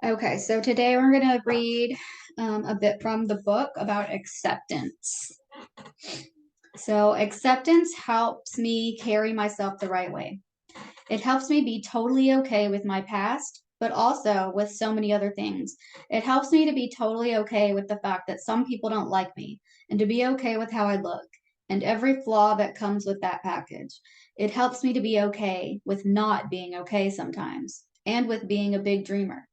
Okay, so today we're going to read a bit from the book about acceptance. So, acceptance helps me carry myself the right way. It helps me be totally okay with my past, but also with so many other things. It helps me to be totally okay with the fact that some people don't like me and to be okay with how I look and every flaw that comes with that package. It helps me to be okay with not being okay sometimes and with being a big dreamer.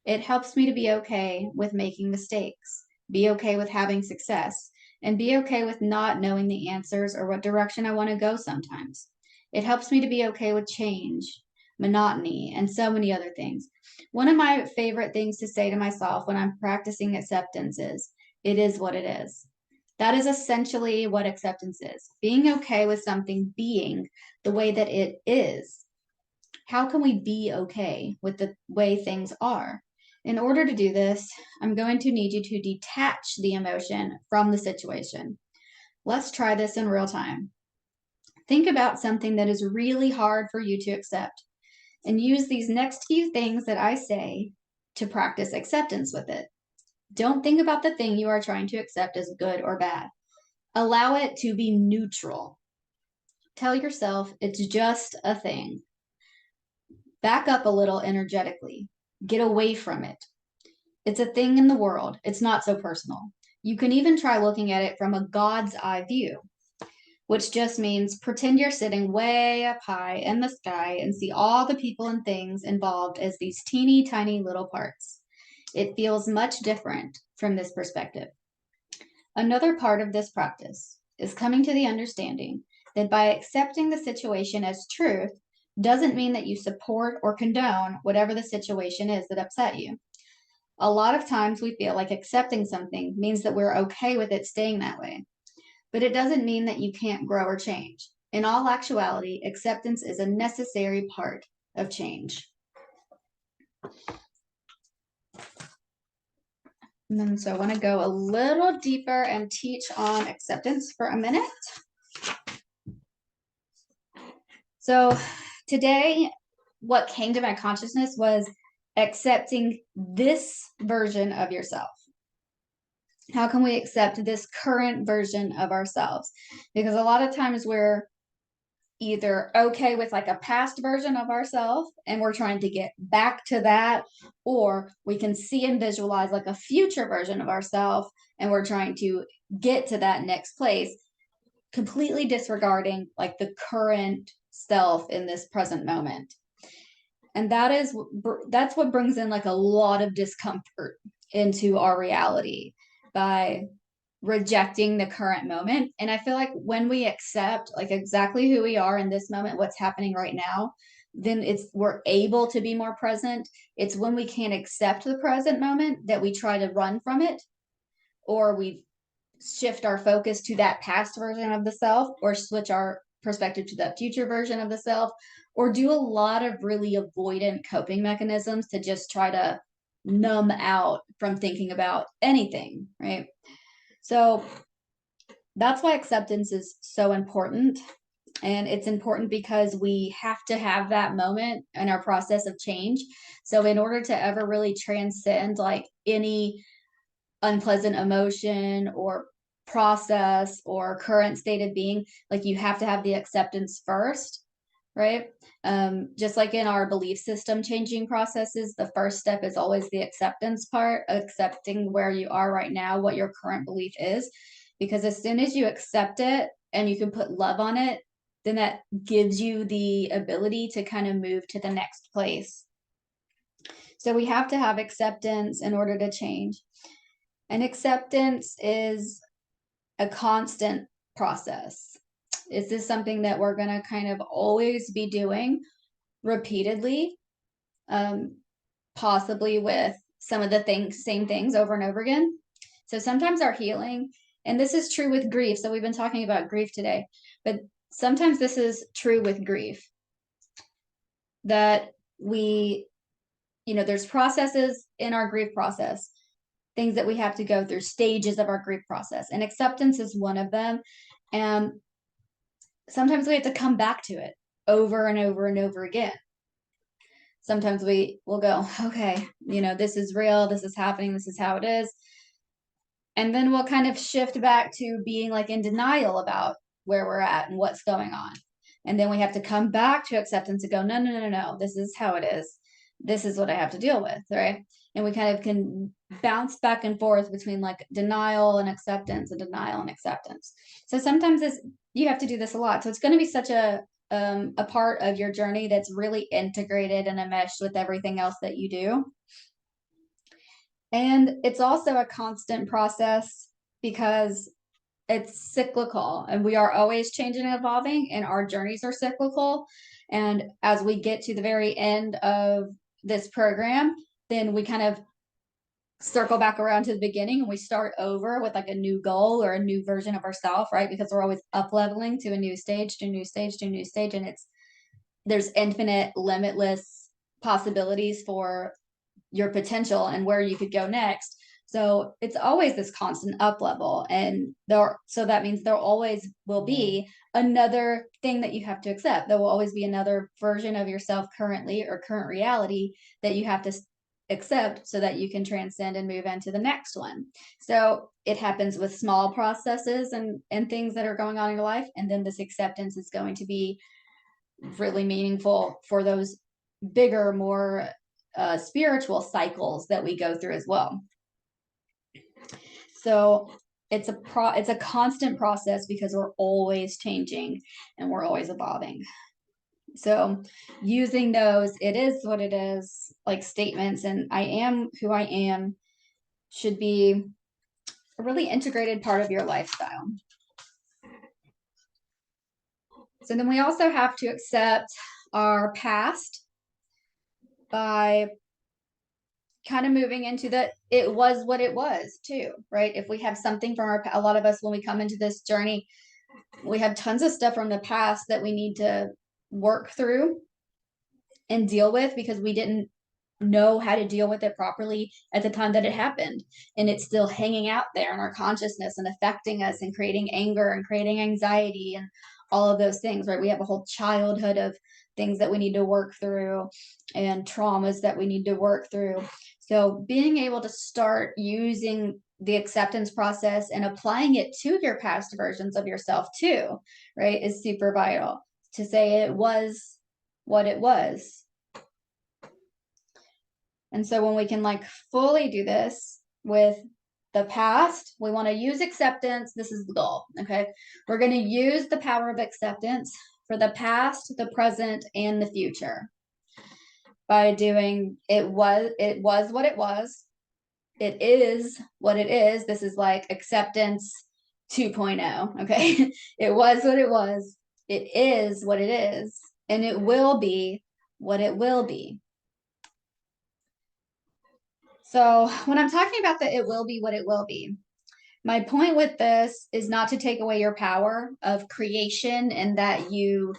It helps me to be okay with making mistakes, be okay with having success, and be okay with not knowing the answers or what direction I want to go sometimes. It helps me to be okay with change, monotony, and so many other things. One of my favorite things to say to myself when I'm practicing acceptance is, it is what it is. That is essentially what acceptance is, being okay with something being the way that it is. How can we be okay with the way things are? In order to do this, I'm going to need you to detach the emotion from the situation. Let's try this in real time. Think about something that is really hard for you to accept and use these next few things that I say to practice acceptance with it. Don't think about the thing you are trying to accept as good or bad. Allow it to be neutral. Tell yourself it's just a thing. Back up a little energetically. Get away from it. It's a thing in the world. It's not so personal. You can even try looking at it from a God's eye view, which just means pretend you're sitting way up high in the sky and see all the people and things involved as these teeny tiny little parts. It feels much different from this perspective. Another part of this practice is coming to the understanding that by accepting the situation as truth doesn't mean that you support or condone whatever the situation is that upset you. A lot of times we feel like accepting something means that we're okay with it staying that way, but it doesn't mean that you can't grow or change. In all actuality, acceptance is a necessary part of change. And then, so I want to go a little deeper and teach on acceptance for a minute. So today, what came to my consciousness was accepting this version of yourself. How can we accept this current version of ourselves? Because a lot of times we're either okay with like a past version of ourselves and we're trying to get back to that, or we can see and visualize like a future version of ourselves and we're trying to get to that next place, completely disregarding like the current self in this present moment. And that's what brings in like a lot of discomfort into our reality by rejecting the current moment. And I feel like when we accept like exactly who we are in this moment, what's happening right now, then we're able to be more present. It's when we can't accept the present moment that we try to run from it, or we shift our focus to that past version of the self, or switch our perspective to that future version of the self, or do a lot of really avoidant coping mechanisms to just try to numb out from thinking about anything, right? So that's why acceptance is so important. And it's important because we have to have that moment in our process of change. So, in order to ever really transcend like any unpleasant emotion or process or current state of being, like you have to have the acceptance first, right? Just like in our belief system changing processes, the first step is always the acceptance part, accepting where you are right now, what your current belief is. Because as soon as you accept it and you can put love on it, then that gives you the ability to kind of move to the next place. So we have to have acceptance in order to change. And acceptance is a constant process. Is this something that we're going to kind of always be doing repeatedly, possibly with some of the same things over and over again? So sometimes our healing, and this is true with grief. So we've been talking about grief today, but sometimes this is true with grief that there's processes in our grief process, things that we have to go through, stages of our grief process, and acceptance is one of them. And sometimes we have to come back to it over and over and over again. sometimes we will go, okay, this is real, this is happening, this is how it is. And then we'll kind of shift back to being like in denial about where we're at and what's going on. And then we have to come back to acceptance and go, no, no, no, no, this is how it is. This is what I have to deal with, right? And we kind of can bounce back and forth between like denial and acceptance and denial and acceptance. So sometimes you have to do this a lot. So it's going to be such a part of your journey that's really integrated and enmeshed with everything else that you do. And it's also a constant process because it's cyclical and we are always changing and evolving, and our journeys are cyclical. And as we get to the very end of this program, then we kind of circle back around to the beginning and we start over with like a new goal or a new version of ourselves, right? Because we're always up leveling to a new stage, to a new stage, to a new stage. And there's infinite, limitless possibilities for your potential and where you could go next. So it's always this constant up level. And so that means there always will be another thing that you have to accept. There will always be another version of yourself currently or current reality that you have to accept so that you can transcend and move into the next one. So it happens with small processes and things that are going on in your life. And then this acceptance is going to be really meaningful for those bigger, more spiritual cycles that we go through as well. So it's a constant process because we're always changing and we're always evolving. So using those, it is what it is, like statements, and I am who I am should be a really integrated part of your lifestyle. So then we also have to accept our past by kind of moving into it was what it was too, right? If we have something from a lot of us, when we come into this journey, we have tons of stuff from the past that we need to work through and deal with because we didn't know how to deal with it properly at the time that it happened. And it's still hanging out there in our consciousness and affecting us and creating anger and creating anxiety and all of those things, right? We have a whole childhood of things that we need to work through and traumas that we need to work through. So being able to start using the acceptance process and applying it to your past versions of yourself too, right, is super vital. To say it was what it was. And so when we can like fully do this with the past, we want to use acceptance. This is the goal. Okay. We're going to use the power of acceptance for the past, the present, and the future by doing it was what it was. It is what it is. This is like acceptance 2.0. Okay. It was what it was. It is what it is. And it will be what it will be. So when I'm talking about that, it will be what it will be. My point with this is not to take away your power of creation and that you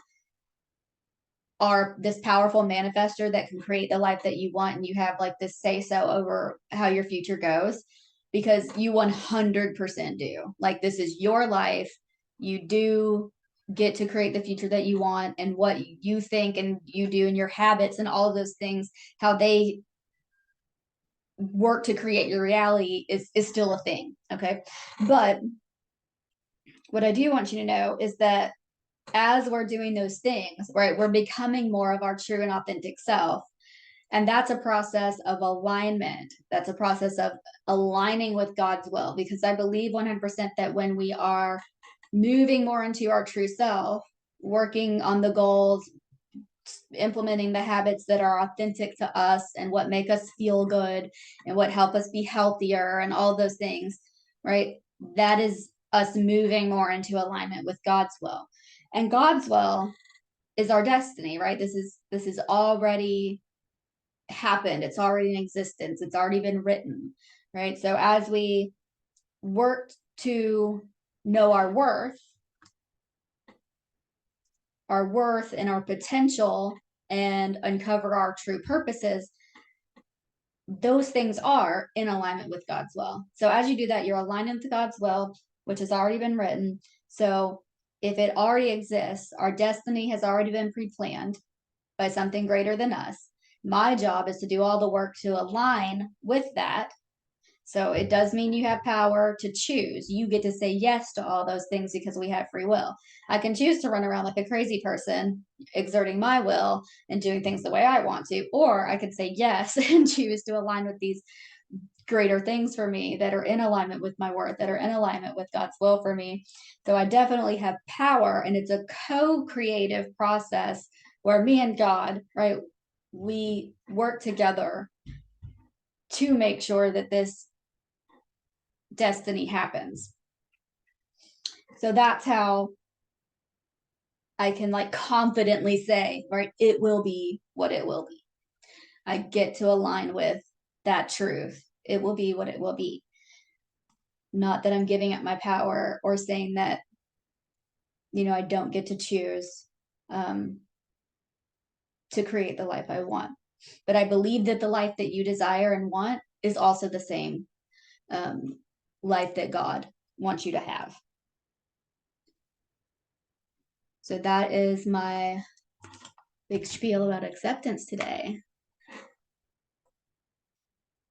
are this powerful manifester that can create the life that you want and you have like this say so over how your future goes, because you 100% do. Like, this is your life. You do get to create the future that you want, and what you think and you do and your habits and all of those things, how they work to create your reality is still a thing. Okay. But what I do want you to know is that as we're doing those things, right, we're becoming more of our true and authentic self. And that's a process of alignment. That's a process of aligning with God's will, because I believe 100% that when we are moving more into our true self, working on the goals, implementing the habits that are authentic to us and what make us feel good and what help us be healthier and all those things, right? That is us moving more into alignment with God's will. And God's will is our destiny, right? This is already happened. It's already in existence. It's already been written, right? So as we work to know our worth and our potential and uncover our true purposes, those things are in alignment with God's will. So as you do that, you're aligned with God's will, which has already been written. So if it already exists, our destiny has already been pre-planned by something greater than us. My job is to do all the work to align with that. So it does mean you have power to choose. You get to say yes to all those things because we have free will. I can choose to run around like a crazy person, exerting my will and doing things the way I want to, or I could say yes and choose to align with these greater things for me that are in alignment with my worth, that are in alignment with God's will for me. So I definitely have power, and it's a co-creative process where me and God, right, we work together to make sure that this destiny happens. So that's how I can like confidently say, right, it will be what it will be. I get to align with that truth. It will be what it will be. Not that I'm giving up my power or saying that, I don't get to choose to create the life I want. But I believe that the life that you desire and want is also the same life that God wants you to have. So that is my big spiel about acceptance today.